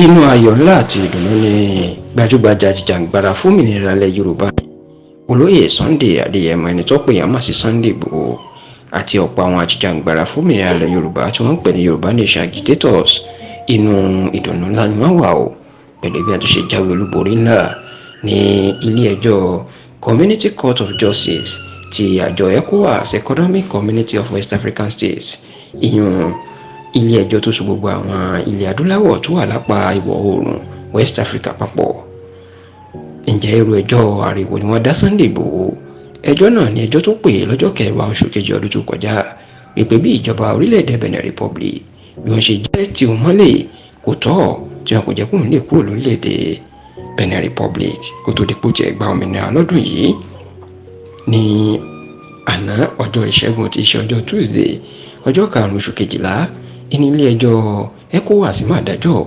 Inú ayọ̀ ńlá àti ìdùnnú ni gbajúgbajà ajìjàǹgbara fómìnira ilẹ̀ Yorùbá olóyè Sunday Adéyẹmọ ẹni tó pè yàn mọ̀ sí Sunday Igboho àti ọ̀pọ̀ àwọn ajìjàǹgbara fómìnira ilẹ̀ Yorùbá tí wọ́n ń pè ní Yorùbá Nation agitators inú ìdùnnú ńlá ni wọ́n wà o pẹ̀lú bí a ti ṣe jáwé olúborí ńlá ní ilé ẹjọ́ Community Court of Justice ti àjọ ECOWAS Economic Community of West African States ìyún ilé ẹjọ́ tó so gbogbo àwọn ilẹ̀ adúláwọ̀ tó wà lápá ìwọ̀ oòrùn West Africa papọ̀. Ǹjẹ́ irú ẹjọ́ ariwo ni wọ́n dá Sunday Igboho? Ẹjọ́ náà ni ẹjọ́ tó pè lọ́jọ́ 10 oṣù kejì ọdún tó kọjá wípé bí ìjọba orílẹ̀-èdè Benin Republic bí wọ́n ṣe jẹ́ tí ó mọ́lẹ̀ kò tọ́ tí wọn kò jẹ́ kóun lè kúrò lórílẹ̀-èdè Benin Republic kó tó di pò tiẹ̀ gba òmìnira lọ́dún yìí. Ní àná ọjọ́ ìṣẹ́gun tí í ṣe ọjọ́ Tuesday ọjọ́ 5 oṣù kejìlá ní ilé ẹjọ́ ECOWAS máa dájọ́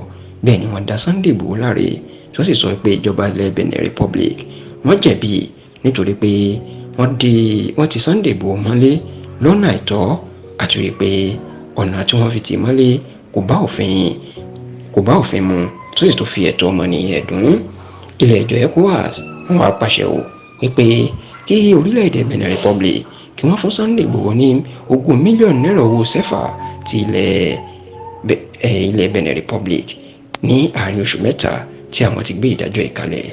bẹ́ẹ̀ ni wọ́n dá Sunday Igboho láre tí wọ́n sì sọ pé ìjọba ilẹ̀ Benin Republic wọ́n jẹ̀bi nítorí pé wọ́n ti Sunday Igboho mọ́lé lọ́nà àìtọ́ àti wípé ọ̀nà tí wọ́n fi tì mọ́lé kò bá òfin mu tó sì tó fi ẹ̀tọ́ ọmọnìyàn dùn. Ilé ẹjọ́ ECOWAS wọ́n wá pàṣẹ o wípé kí orílẹ̀-èdè Benin Republic kí wọ́n fún Sunday Igboho ní 20 mílíọ̀nù náírà owó sẹ́fà ti ilẹ̀ Benin Republic ní àárín oṣù mẹ́ta tí àwọn ti gbé ìdájọ́ ìkalẹ̀.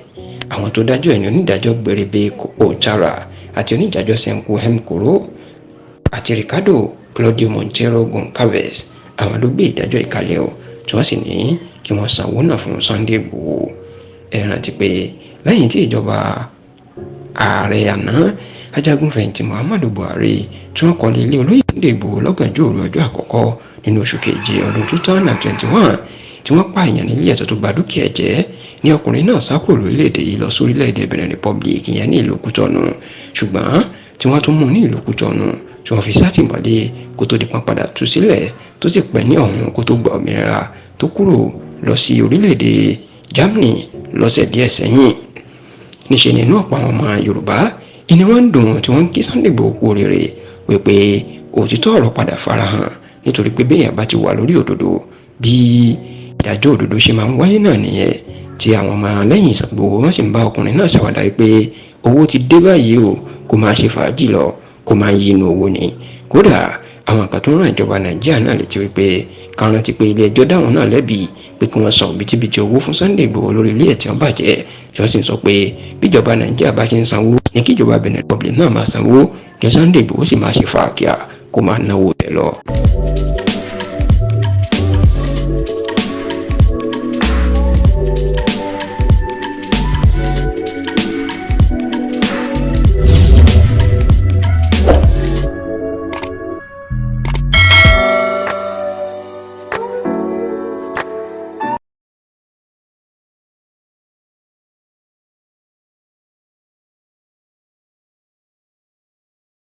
Àwọn tó dájọ́ ẹni onídàájọ́ Gbèrèbé Ochara àti onídàájọ́ Senku Hemkoro àti Ricardo Claudio Montero Goncalves àwọn ló gbé ìdájọ́ ìkalẹ̀ o tí wọ́n sì ní kí wọ́n sanwó náà fún Sunday Igboho. Ẹ rántí pé lẹ́yìn tí ìjọba ààrẹ àná ajagunfẹ̀yìntì Muhammadu Buhari tí wọ́n kọ́lé ilé olóyè Sunday Igboho lọ́gànjọ́ òru ọjọ́ àkọ́kọ́ nínú oṣù keje ọdún 2021 tí wọ́n pààyàn nílé ẹ̀sọ́ tó bà dúkìá jẹ́ ní ọkùnrin náà sá kúrò lórílẹ̀‐èdè yìí lọ sórílẹ̀‐èdè Benin Republic ìyẹn ní ìlú Kútọ́nù ṣùgbọ́n tí wọ́n tún mú ní ìlú Kútọ́nù tí wọ́n fi sátìmọ́lé kó tó di pọ́n padà tú sílẹ̀ tó sì pẹ́ ní ọ̀hún kó tó gba òmìnira tó kúrò lọ sí orílẹ̀‐èdè Germany lọ́sẹ̀ díẹ̀ sẹ́yìn. Níṣẹ́ nínú ọ̀pọ̀ àwọn ọmọ Yorùbá ìní wọ́n ń dùn tí wọ́n ń kí Sunday Igboho kú oríire wípé òtítọ́ ọ̀rọ̀ padà farahàn nítorí pé béèyàn bá ti wà lórí òdodo bí ìdájọ́ òdodo ṣe máa ń wáyé náà nìyẹn tí àwọn ọmọ lẹ́yìn Igboho wọ́n sì ń bá ọkùnrin náà ṣàwàdà wípé owó ti dé báyìí o kó máa ṣe fàájì lọ kó máa yí inú owó ni. Kódà àwọn kan tó ń ràn ìjọba Nàìjíríà náà létí wípé káwọn ti pé ilé ẹjọ́ dáhùn náà lẹ́bi pé kí wọ́n san òbítíbitì owó fún Sunday Igboho lórí ilé ẹ̀ tí wọ́n bàjẹ́ tí wọ́n sì ń sọ pé bíjọba Nàìjíríà bá ṣe ń sanwó ní kí ìjọba Benin Republic náà máa sanwó kí Sunday Igboho sì máa ṣe fàákíà kó máa náwó tẹ̀ lọ.